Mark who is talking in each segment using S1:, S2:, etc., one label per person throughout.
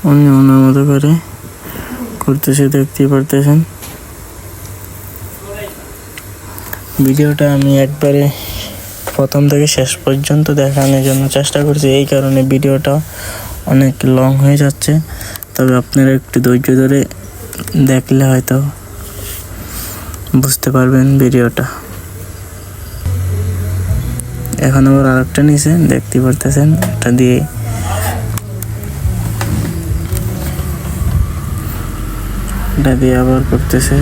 S1: অন্য অন্য মতো করে করতেছে, দেখতেই পারতেছেন। ভিডিওটা আমি একবারে প্রথম থেকে শেষ পর্যন্ত দেখানোর জন্য চেষ্টা করছি, এই কারণে ভিডিওটা অনেক লং হয়ে যাচ্ছে। তবে আপনারা একটু ধৈর্য ধরে দেখলে হয়তো বুঝতে পারবেন ভিডিওটা। এখন আবার আরেকটা নিচে দেখতে পারতেছেন, এটা দিয়ে আবার করতেছে।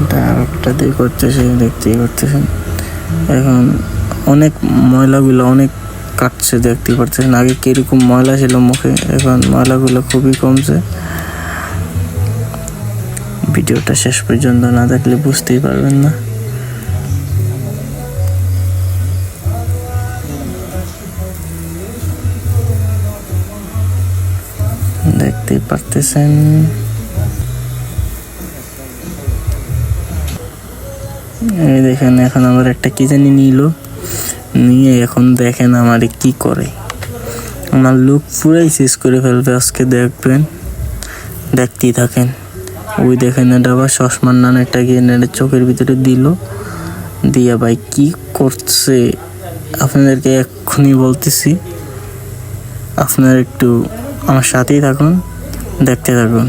S1: এটা আরেকটা দিয়ে করতেছে, দেখতেই পারতেছেন। এখন অনেক ময়লাগুলো অনেক কাটছে, দেখতে পারতেছেন। আগে কিরকম ময়লা ছিল মুখে, এখন ময়লাগুলো খুবই কমছে। ভিডিওটা শেষ পর্যন্ত না দেখলে বুঝতেই পারবেন না। দেখতেই পারতেছেন। এই দেখেন, এখন আমার একটা কি জানি নিয়ে এখন দেখেন আমার কি করে। আমার লুক পুরাই শেষ করে ফেলবে আজকে, দেখবেন, দেখতেই থাকেন। ওই দেখেন, এটা আবার চশমার নানেরটা গিয়ে চোখের ভিতরে দিয়া ভাই কি করছে আপনাদেরকে এক্ষুনি বলতেছি। আপনারা একটু আমার সাথেই থাকুন, দেখতে থাকুন।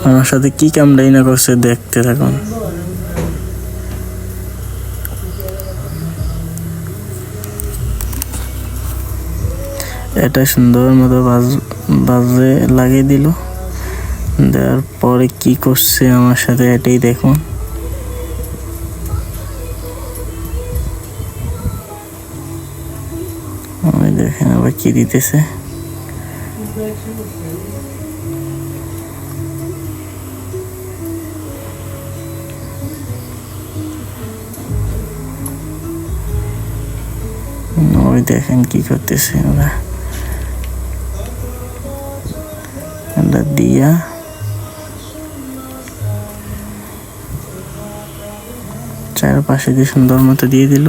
S1: আমার সাথে কি কামড়াই না করছে, দেখতে থাকুন। এটা সুন্দর মতো বাজে লাগিয়ে দিল। দেওয়ার পরে কি করছে আমার সাথে, এটাই দেখুন। ওই দেখেন আবার কি দিতেছে। ওই দেখেন কি করতেছে ওরা। এটা দিয়া চারপাশে দিয়ে সুন্দর মতো দিয়ে দিল।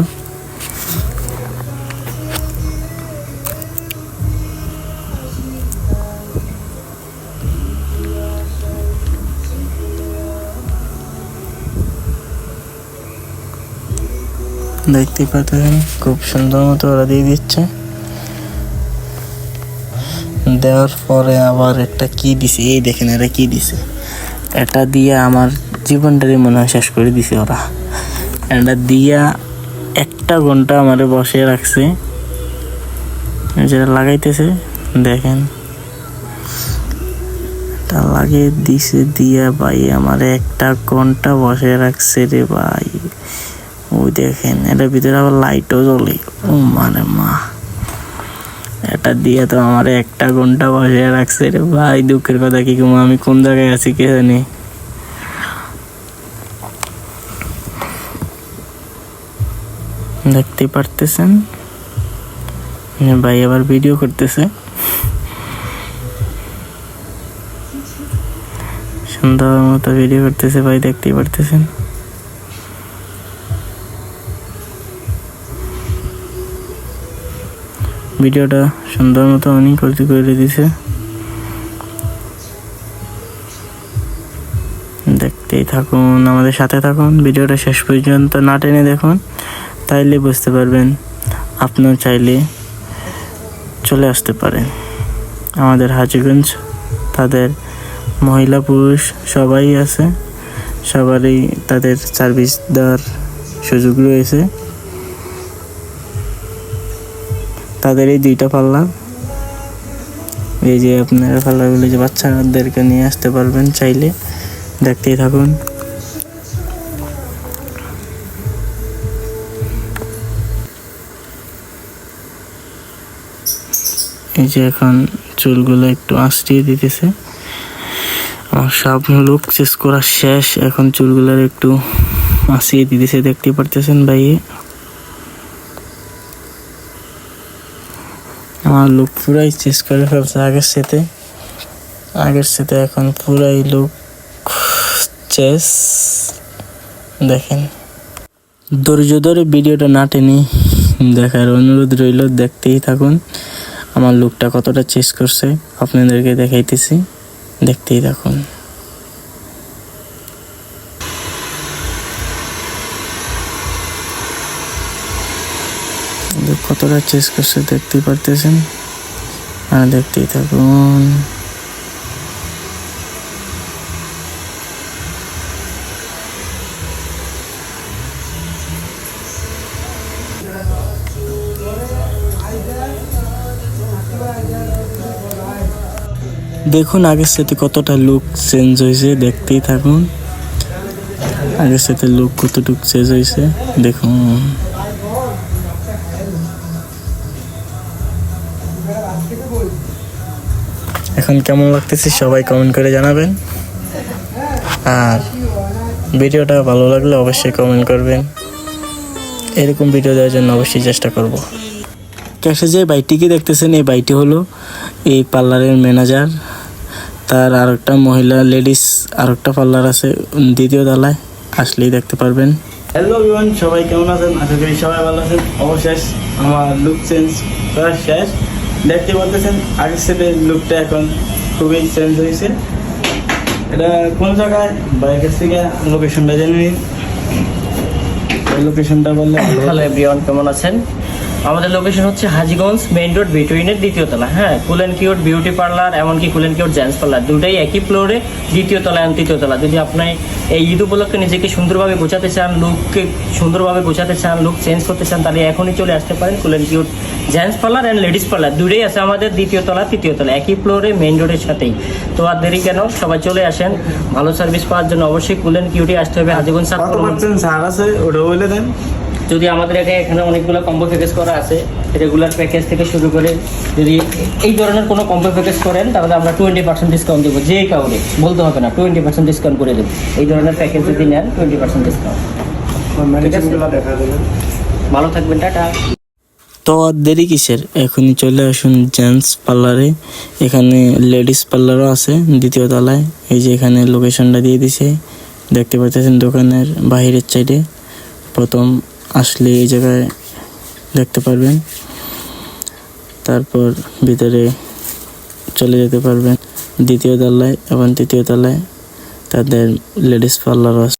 S1: দেখতে পাচ্ছেন খুব সুন্দর মতো ওরা দিয়ে দিচ্ছে। দেওয়ার পরে আবার একটা কি দিছে, এই দেখেন এটা কি দিছে। এটা দিয়ে আমার জীবনটারই মনে হয় শেষ করে দিছে ওরা। এটা দিয়া 1 ঘন্টা আমারে বসে রাখছে, যেটা লাগাইতেছে দেখেন। এটা লাগিয়ে দিছে দিয়া ভাই আমার 1 ঘন্টা বসে রাখছে রে ভাই। ওই দেখেন, এটার ভিতরে আবার লাইটও জ্বলে। ও মানে মা, এটা দিয়ে তো আমার 1 ঘন্টা বসে রাখছে রে ভাই। দুঃখের কথা কি কম, আমি কোন জায়গায় আছি কে জানি। দেখতে পারতেছেন ভাই আবার ভিডিও করতেছে, সুন্দর মতো ভিডিও করতেছে ভাই, দেখতেই পারতেছেন। ভিডিওটা সুন্দর মতো অনেক করে দিছে, দেখতেই থাকুন, আমাদের সাথে থাকুন। ভিডিওটা শেষ পর্যন্ত না টেনে দেখুন, তাইলে বুঝতে পারবেন। আপনিও চাইলে চলে আসতে পারেন আমাদের হাজীগঞ্জ। তাদের মহিলা পুরুষ সবাই আছে, সবারই তাদের সার্ভিস দেওয়ার সুযোগ রয়েছে। তাদের এই 2টা পাল্লা, এই যে আপনারা পাল্লাগুলো যে বাচ্চাদেরকে নিয়ে আসতে পারবেন চাইলে, দেখতেই থাকুন। এই যে এখন চুলগুলো একটু আঁচড়িয়ে দিতেছে। আমার সব লুক শেষ করা শেষ, এখন চুলগুলোর একটু আঁচিয়ে দিতেছে, দেখতে পারতেছেন ভাই। আমার লুক পুরাই চেঞ্জ করে ফেলছে আগের সাথে এখন পুরাই লুক চেঞ্জ। দেখেন, ধৈর্য ধরে ভিডিওটা না টেনে দেখার অনুরোধ রইল, দেখতেই থাকুন আমার লুকটা কতটা চেঞ্জ করছে, আপনাদেরকে দেখাইতেছি, দেখতেই থাকুন। কতটা চেঞ্জ করছে দেখতেই পারতেছেন, আর দেখতেই থাকুন। দেখুন আগের সাথে কতটা লুক চেঞ্জ হয়েছে, দেখতেই থাকুন আগের সাথে লুক কতটুকু চেঞ্জ হয়েছে দেখুন। এখন কেমন লাগতেছে সবাই কমেন্ট করে জানাবেন, আর ভিডিওটা ভালো লাগলে অবশ্যই কমেন্ট করবেন। এরকম ভিডিও দেওয়ার জন্য অবশ্যই চেষ্টা করব। ক্যাশে যে বাইকটিকে দেখতেছেন, এই বাইকটি হলো এই পার্লারের ম্যানেজার। তার আরেকটা মহিলা লেডিস আরেকটা পার্লার আছে দ্বিতীয় তলায়, আসলেই দেখতে পারবেন। হ্যালো এভরিওয়ান, সবাই কেমন আছেন? আশা করি সবাই ভালো আছেন। অবশেষ আমার লুক চেঞ্জ করা শেষ, দেখতে বলতেছেন আগের সাথে লুকটা এখন খুবই চেঞ্জ হয়েছে। এটা কোন জায়গায় বাইকের থেকে লোকেশনটা জেনে নিন, লোকেশনটা বললে।
S2: হ্যালো এভরিওয়ান, কেমন আছেন? আমাদের লোকেশন হচ্ছে হাজীগঞ্জ মেইন রোড বিটুইনের দ্বিতীয় তলা। হ্যাঁ, cool and cute beauty parlour, এমনকি cool and cute gents parlour, দুটাই একই ফ্লোরে, দ্বিতীয় তলা এবং তৃতীয় তলা। যদি আপনি এই ঈদ উপলক্ষে নিজেকে সুন্দরভাবে গোছাতে চান, লুককে সুন্দরভাবে গোছাতে চান, লুক চেঞ্জ করতে চান, তাহলে এখনই চলে আসতে পারেন কুল and cute gents parlour and ladies parlour. দুটোই আছে আমাদের দ্বিতীয় তলা তৃতীয় তলা, একই ফ্লোরে মেইন রোডের সাথেই। তো আর দেরি কেন, সবাই চলে আসেন। ভালো সার্ভিস পাওয়ার জন্য অবশ্যই কুল অ্যান্ড কিউটে আসতে হবে। হাজীগঞ্জ
S1: ছাড় আছে ওটা বলে দেন।
S2: যদি আমাদের এখানে অনেকগুলো কম্বো প্যাকেজ করা আছে, রেগুলার প্যাকেজ থেকে শুরু করে যদি এই ধরনের কোনো কম্বো প্যাকেজ করেন, তাহলে আমরা 20% ডিসকাউন্ট দেবো। যে কাউরে বলতে হবে না, 20% ডিসকাউন্ট করে দেবো। এই ধরনের প্যাকেজ যদি নেন 20% ডিসকাউন্ট। ভালো থাকবেন, টাটা।
S1: তো আর দেরি কিসের, এখনই চলে আসুন জেন্টস পার্লারে। এখানে লেডিস পার্লারও আছে দ্বিতীয় তলায়। এই যে এখানে লোকেশনটা দিয়ে দিছে, দেখতে পাচ্ছেন দোকানের বাহিরের সাইডে। প্রথম আসলে এই জায়গায় দেখতে পারবেন, তারপর ভিতরে চলে যেতে পারবেন দ্বিতীয় তলায় এবং তৃতীয় তলায় তাদের লেডিস পার্লার আছে।